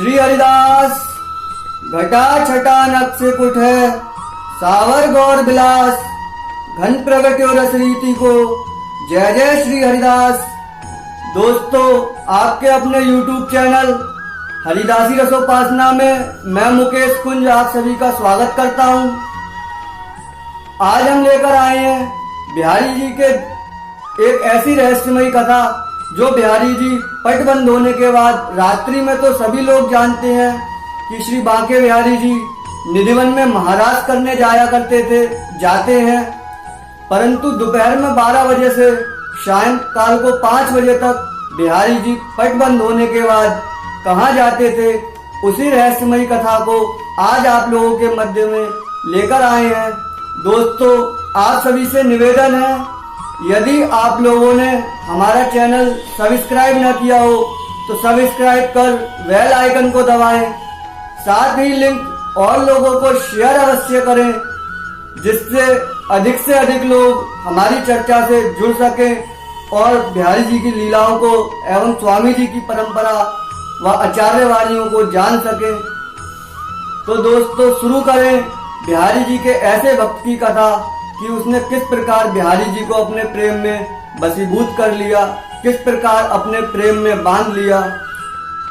श्री हरिदास घटा छटा नक्श कुठ है सावर गौर विलास घन प्रगट्यो रस रीति को। जय जय श्री हरिदास। दोस्तों, आपके अपने YouTube चैनल हरिदासी रसोपासना में मैं मुकेश कुंज आप सभी का स्वागत करता हूं। आज हम लेकर आए हैं बिहारी जी के एक ऐसी रहस्यमयी कथा जो बिहारी जी पट बंद होने के बाद रात्रि में तो सभी लोग जानते हैं कि श्री बांके बिहारी जी निधिवन में महाराज करने जाते हैं, परंतु दोपहर में 12 बजे से सायंकाल को 5 बजे तक बिहारी जी पट बंद होने के बाद कहाँ जाते थे, उसी रहस्यमयी कथा को आज आप लोगों के मध्य में लेकर आए हैं। दोस्तों, आप सभी से निवेदन है, यदि आप लोगों ने हमारा चैनल सब्सक्राइब न किया हो तो सब्सक्राइब कर बेल आइकन को दबाएं, साथ ही लिंक और लोगों को शेयर अवश्य करें, जिससे अधिक से अधिक लोग हमारी चर्चा से जुड़ सकें और बिहारी जी की लीलाओं को एवं स्वामी जी की परंपरा व आचार्यवाणियों को जान सकें। तो दोस्तों, शुरू करें बिहारी जी के ऐसे भक्त की कथा कि उसने किस प्रकार बिहारी जी को अपने प्रेम में वशीभूत कर लिया, किस प्रकार अपने प्रेम में बांध लिया।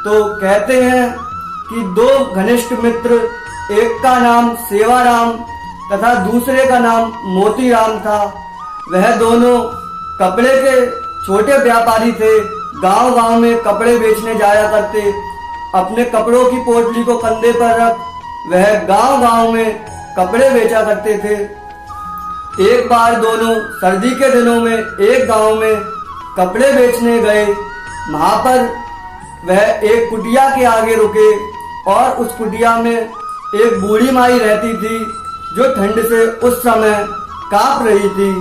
तो कहते हैं कि दो घनिष्ठ मित्र, एक का नाम सेवाराम तथा दूसरे का नाम मोतीराम था। वह दोनों कपड़े के छोटे व्यापारी थे। गांव-गांव में कपड़े बेचने जाया करते। अपने कपड़ों की पोटली को कंधे पर रख वह गांव-गांव में कपड़े बेचा करते थे। एक बार दोनों सर्दी के दिनों में एक गांव में कपड़े बेचने गए। वहां पर वह एक कुटिया के आगे रुके और उस कुटिया में एक बूढ़ी माई रहती थी जो ठंड से उस समय कांप रही थी।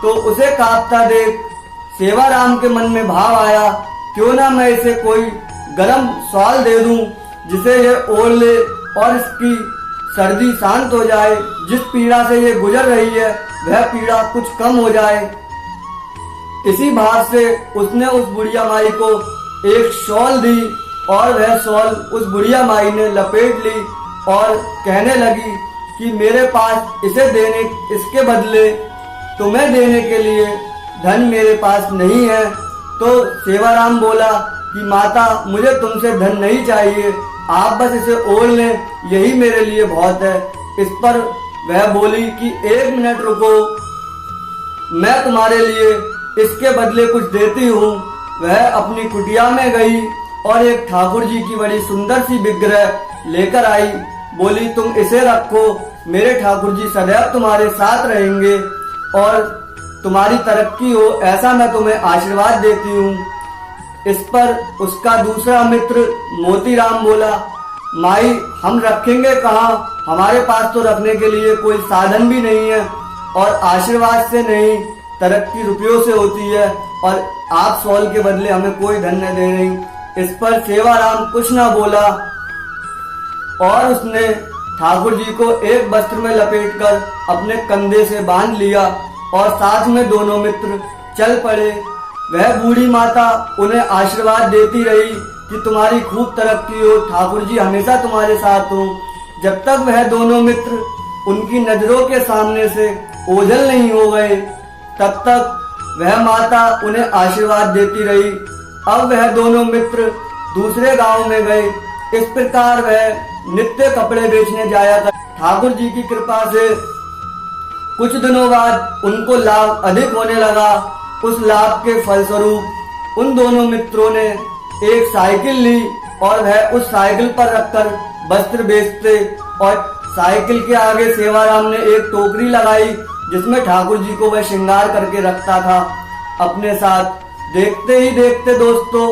तो उसे कांपता देख सेवाराम के मन में भाव आया, क्यों ना मैं इसे कोई गर्म शॉल दे दूं जिसे ये ओढ़ ले और इसकी सर्दी शांत हो जाए। जिस पीड़ा से ये गुजर रही है वह पीड़ा कुछ कम हो जाए। इसी भाव से उसने उस बुढ़िया माई को एक शॉल दी और वह शॉल उस बुढ़िया माई ने लपेट ली और कहने लगी कि मेरे पास इसके बदले तुम्हें देने के लिए धन मेरे पास नहीं है। तो सेवाराम बोला कि माता, मुझे तुमसे धन नहीं चाहिए, आप बस इसे ओढ़ लें, यही मेरे लिए बहुत है। इस पर वह बोली कि 1 मिनट रुको, मैं तुम्हारे लिए इसके बदले कुछ देती हूँ। वह अपनी कुटिया में गई और एक ठाकुर जी की बड़ी सुंदर सी विग्रह लेकर आई। बोली, तुम इसे रखो, मेरे ठाकुर जी सदैव तुम्हारे साथ रहेंगे और तुम्हारी तरक्की हो, ऐसा मैं तुम्हें आशीर्वाद देती हूँ। इस पर उसका दूसरा मित्र मोतीराम बोला, माई, हम रखेंगे कहाँ, हमारे पास तो रखने के लिए कोई साधन भी नहीं है और आशीर्वाद से नहीं, तरक्की रुपयों से होती है और आप शॉल के बदले हमें कोई धन न दे रही। इस पर सेवाराम कुछ न बोला और उसने ठाकुर जी को एक वस्त्र में लपेटकर अपने कंधे से बांध लिया और साथ में दोनों मित्र चल पड़े। वह बूढ़ी माता उन्हें आशीर्वाद देती रही कि तुम्हारी खूब तरक्की हो, ठाकुर जी हमेशा तुम्हारे साथ हो। जब तक वह दोनों मित्र उनकी नजरों के सामने से ओझल नहीं हो गए, तब तक वह माता उन्हें आशीर्वाद देती रही। अब वह दोनों मित्र दूसरे गांव में गए। इस प्रकार वह नित्य कपड़े बेचने जाया कर। ठाकुर जी की कृपा से कुछ दिनों बाद उनको लाभ अधिक होने लगा। उस लाभ के फलस्वरूप उन दोनों मित्रों ने एक साइकिल ली और वह उस साइकिल पर रखकर वस्त्र बेचते और साइकिल के आगे सेवाराम ने एक टोकरी लगाई जिसमें ठाकुर जी को वह श्रृंगार करके रखता था अपने साथ। देखते ही देखते दोस्तों,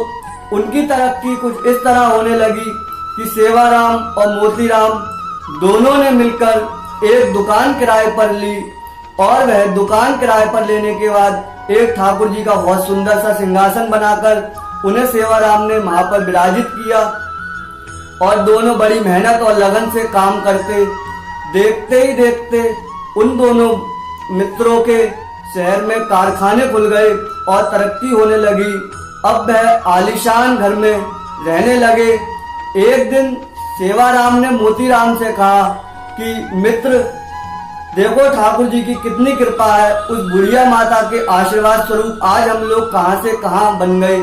उनकी तरक्की कुछ इस तरह होने लगी कि सेवाराम और मोतीराम दोनों ने मिलकर एक दुकान किराए पर ली और वह दुकान किराए पर लेने के बाद एक ठाकुर जी का बहुत सुंदर सा सिंहासन बनाकर उन्हें सेवाराम ने वहां पर विराजित किया और दोनों बड़ी मेहनत और लगन से काम करते। देखते ही देखते उन दोनों मित्रों के शहर में कारखाने खुल गए और तरक्की होने लगी। अब वह आलीशान घर में रहने लगे। एक दिन सेवाराम ने मोतीराम से कहा कि मित्र, देखो ठाकुर जी की कितनी कृपा है, उस बुढ़िया माता के आशीर्वाद स्वरूप आज हम लोग कहां से कहां बन गए।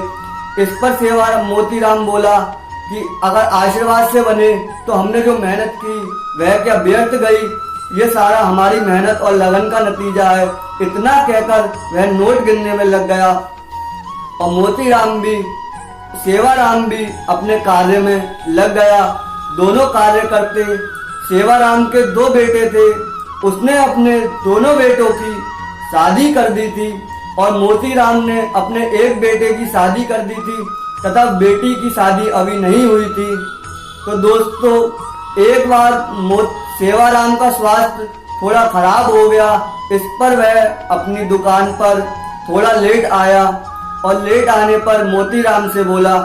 इस पर सेवाराम मोतीराम बोला कि अगर आशीर्वाद से बने तो हमने जो मेहनत की वह क्या व्यर्थ गई, ये सारा हमारी मेहनत और लगन का नतीजा है। इतना कहकर वह नोट गिनने में लग गया और मोतीराम भी सेवाराम भी अपने कार्य में लग गया। दोनों कार्य करते। सेवाराम के 2 बेटे थे, उसने अपने दोनों बेटों की शादी कर दी थी और मोतीराम ने अपने एक बेटे की शादी कर दी थी तथा बेटी की शादी अभी नहीं हुई थी। तो दोस्तों, एक बार सेवाराम का स्वास्थ्य थोड़ा खराब हो गया। इस पर वह अपनी दुकान पर थोड़ा लेट आया और लेट आने पर मोतीराम से बोला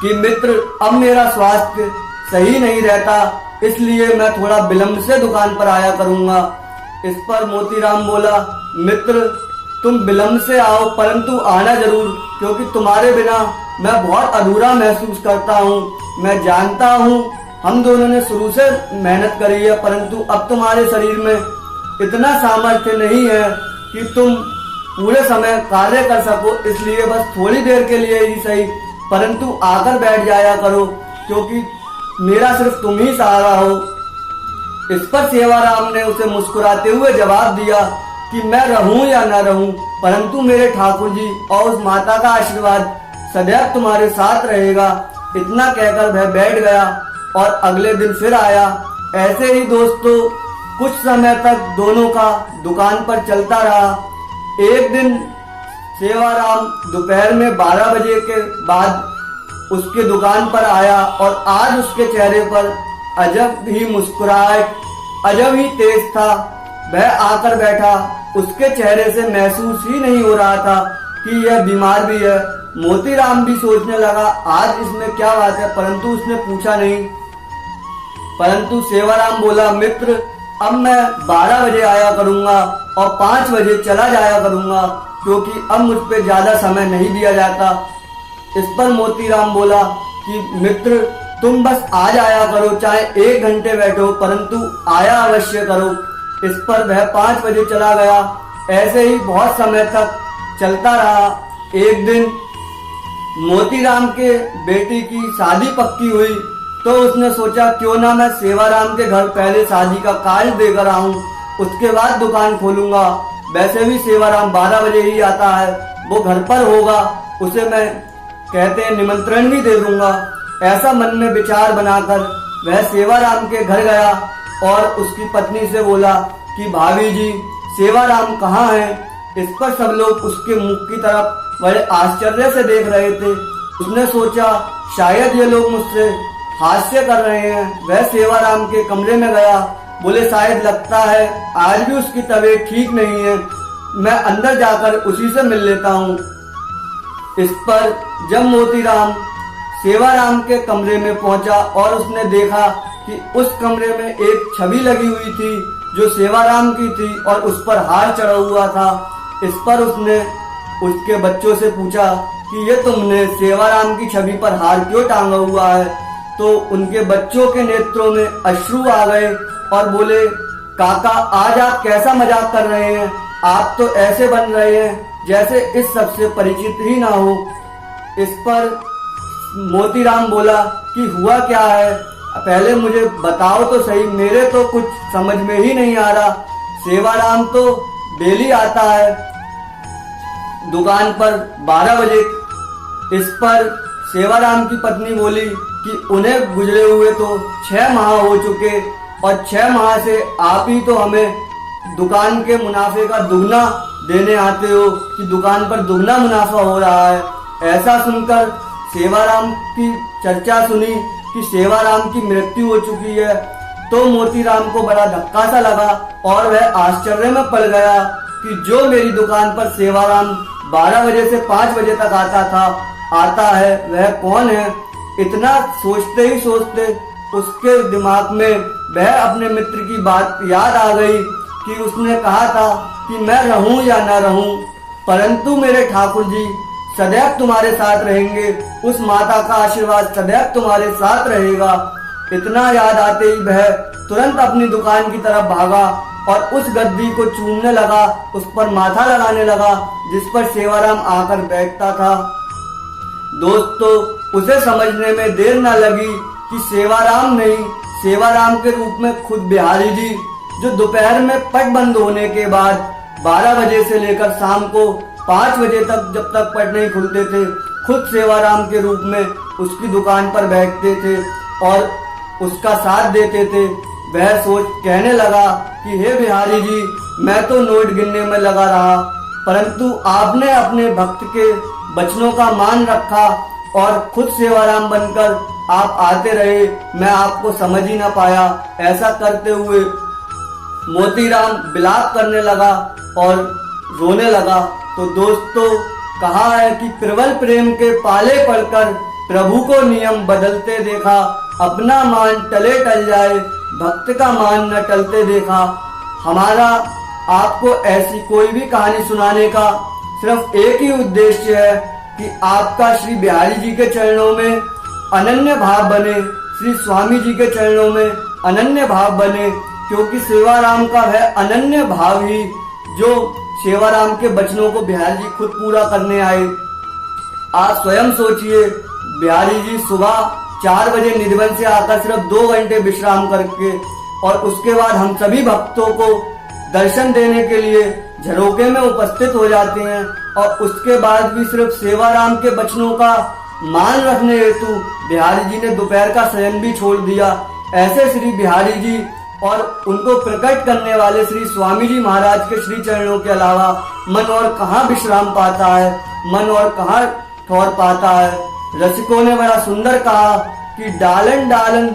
कि मित्र, अब मेरा स्वास्थ्य सही नहीं रहता, इसलिए मैं थोड़ा विलंब से दुकान पर आया करूंगा। इस पर मोतीराम बोला, मित्र, तुम विलंब से आओ परंतु आना जरूर, क्योंकि तुम्हारे बिना मैं बहुत अधूरा महसूस करता हूँ। मैं जानता हूँ हम दोनों ने शुरू से मेहनत करी है, परंतु अब तुम्हारे शरीर में इतना सामर्थ्य नहीं है कि तुम पूरे समय कार्य कर सको, इसलिए बस थोड़ी देर के लिए ही सही परंतु आकर बैठ जाया करो, क्योंकि मेरा सिर्फ तुम ही सहारा हो। इस पर सेवाराम ने उसे मुस्कुराते हुए जवाब दिया कि मैं रहूं या न रहूं, परंतु मेरे ठाकुर जी और उस माता का आशीर्वाद सदैव तुम्हारे साथ रहेगा। इतना कहकर वह बैठ गया और अगले दिन फिर आया। ऐसे ही दोस्तों कुछ समय तक दोनों का दुकान पर चलता रहा। एक दिन सेवाराम दोपहर में 12 बजे के बाद उसके दुकान पर आया और आज उसके चेहरे पर अजब ही मुस्कुराहट, अजब ही तेज था। वह आकर बैठा, उसके चेहरे से महसूस ही नहीं हो रहा था कि यह बीमार भी है। मोतीराम भी सोचने लगा आज इसमें क्या बात है, परंतु उसने पूछा नहीं। परंतु सेवाराम बोला, मित्र, अब मैं 12 बजे आया करूंगा और 5 बजे चला जाया करूंगा, क्योंकि अब मुझ पे ज्यादा समय नहीं दिया जाता। इस पर मोतीराम बोला कि मित्र, तुम बस आ जाया करो, चाहे 1 घंटे बैठो परंतु आया अवश्य करो। इस पर वह 5 बजे चला गया। ऐसे ही बहुत समय तक चलता रहा। एक दिन मोतीराम के बेटी की शादी पक्की हुई, तो उसने सोचा क्यों ना मैं सेवाराम के घर पहले शादी का कार्ड देकर आऊं, उसके बाद दुकान खोलूंगा। वैसे भी सेवाराम 12 बजे ही आता है, वो घर पर होगा, उसे मैं कहते हैं निमंत्रण भी दे दूंगा। ऐसा मन में विचार बनाकर वह सेवाराम के घर गया और उसकी पत्नी से बोला कि भाभी जी, सेवाराम कहाँ है। इस पर सब लोग उसके मुख की तरफ बड़े आश्चर्य से देख रहे थे। उसने सोचा शायद ये लोग मुझसे हास्य कर रहे हैं। वह सेवाराम के कमरे में गया, बोले शायद लगता है आज भी उसकी तबीयत ठीक नहीं है, मैं अंदर जाकर उसी से मिल लेता हूँ। इस पर जब मोतीराम सेवाराम के कमरे में पहुंचा और उसने देखा कि उस कमरे में एक छवि लगी हुई थी जो सेवाराम की थी और उस पर हार चढ़ा हुआ था। इस पर उसने उसके बच्चों से पूछा कि ये तुमने सेवाराम की छवि पर हार क्यों टांगा हुआ है। तो उनके बच्चों के नेत्रों में अश्रु आ गए और बोले, काका आज आप कैसा मजाक कर रहे हैं, आप तो ऐसे बन रहे हैं जैसे इस सबसे परिचित ही ना हो। इस पर मोतीराम बोला कि हुआ क्या है, पहले मुझे बताओ तो सही, मेरे तो कुछ समझ में ही नहीं आ रहा। सेवाराम तो डेली आता है दुकान पर 12 बजे। इस पर सेवाराम की पत्नी बोली कि उन्हें गुजरे हुए तो 6 माह हो चुके और 6 माह से आप ही तो हमें दुकान के मुनाफे का दुगना देने आते हो कि दुकान पर दुगना मुनाफा हो रहा है। ऐसा सुनकर सेवाराम की चर्चा सुनी कि सेवाराम की मृत्यु हो चुकी है, तो मोतीराम को बड़ा धक्का सा लगा और वह आश्चर्य में पड़ गया कि जो मेरी दुकान पर सेवाराम 12 बजे से 5 बजे तक आता है वह कौन है। इतना सोचते ही सोचते उसके दिमाग में वह अपने मित्र की बात याद आ गई कि उसने कहा था कि मैं रहूं या न रहूं, परंतु मेरे ठाकुर जी सदैव तुम्हारे साथ रहेंगे, उस माता का आशीर्वाद सदैव तुम्हारे साथ रहेगा। इतना याद आते ही वह तुरंत अपनी दुकान की तरफ भागा और उस गद्दी को चूमने लगा, उस पर माथा लगाने लगा जिस पर सेवाराम आकर बैठता था। दोस्तों, उसे समझने में देर न लगी कि सेवाराम नहीं, सेवाराम के रूप में खुद बिहारी जी, जो दोपहर में पट बंद होने के बाद 12 बजे से लेकर शाम को 5 बजे तक जब तक पट नहीं खुलते थे, खुद सेवाराम के रूप में उसकी दुकान पर बैठते थे और उसका साथ देते थे। वह सोच कहने लगा कि हे बिहारी जी, मैं तो नोट गिनने में लगा रहा, परंतु आपने अपने भक्त के वचनों का मान रखा और खुद सेवाराम बनकर आप आते रहे, मैं आपको समझ ही ना पाया। ऐसा करते हुए मोतीराम विलाप करने लगा और रोने लगा। तो दोस्तों, कहा है कि प्रबल प्रेम के पाले पड़कर प्रभु को नियम बदलते देखा, अपना मान टले टल जाए, भक्त का मान न टलते देखा। हमारा आपको ऐसी कोई भी कहानी सुनाने का सिर्फ एक ही उद्देश्य है कि आपका श्री बिहारी जी के चरणों में अनन्य भाव बने, श्री स्वामी जी के चरणों में अनन्य भाव बने, क्योंकि सेवाराम का वह अनन्य भाव ही जो सेवाराम के वचनों को बिहारी जी खुद पूरा करने आए। आप स्वयं सोचिए, बिहारी जी सुबह 4 बजे निर्बल से आकर सिर्फ 2 घंटे विश्राम करके और उसके बाद हम सभी भक्तों को दर्शन देने के लिए झरोके में उपस्थित हो जाते हैं और उसके बाद भी सिर्फ सेवाराम के वचनों का मान रखने हेतु बिहारी जी ने दोपहर का शयन भी छोड़ दिया। ऐसे श्री बिहारी जी और उनको प्रकट करने वाले श्री स्वामी जी महाराज के श्री चरणों के अलावा मन और कहाँ विश्राम पाता है, मन और कहाँ ठौर पाता है। रसिकों ने बड़ा सुंदर कहा कि डालन डालन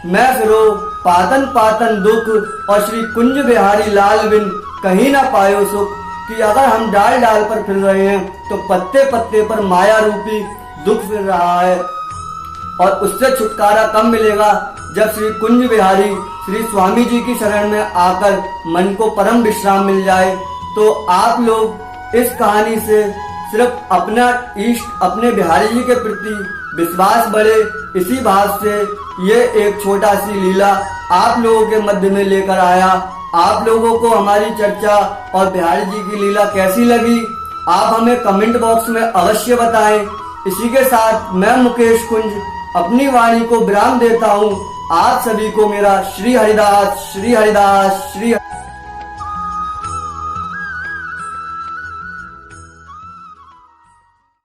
मैं फिरो, पातन पातन दुख, और श्री कुंज बिहारी लाल बिन कहीं ना पायो सुख। कि अगर हम डाल डाल पर फिर रहे हैं तो पत्ते पत्ते पर माया रूपी दुख फिर रहा है और उससे छुटकारा कब मिलेगा जब श्री कुंज बिहारी श्री स्वामी जी की शरण में आकर मन को परम विश्राम मिल जाए। तो आप लोग इस कहानी से सिर्फ अपना इष्ट अपने बिहारी जी के प्रति विश्वास बढ़े, इसी भाव से ये एक छोटा सी लीला आप लोगों के मध्य में लेकर आया। आप लोगों को हमारी चर्चा और बिहारी जी की लीला कैसी लगी, आप हमें कमेंट बॉक्स में अवश्य बताएं। इसी के साथ मैं मुकेश कुंज अपनी वाणी को विराम देता हूँ। आप सभी को मेरा श्री हरिदास श्री हरिदास श्री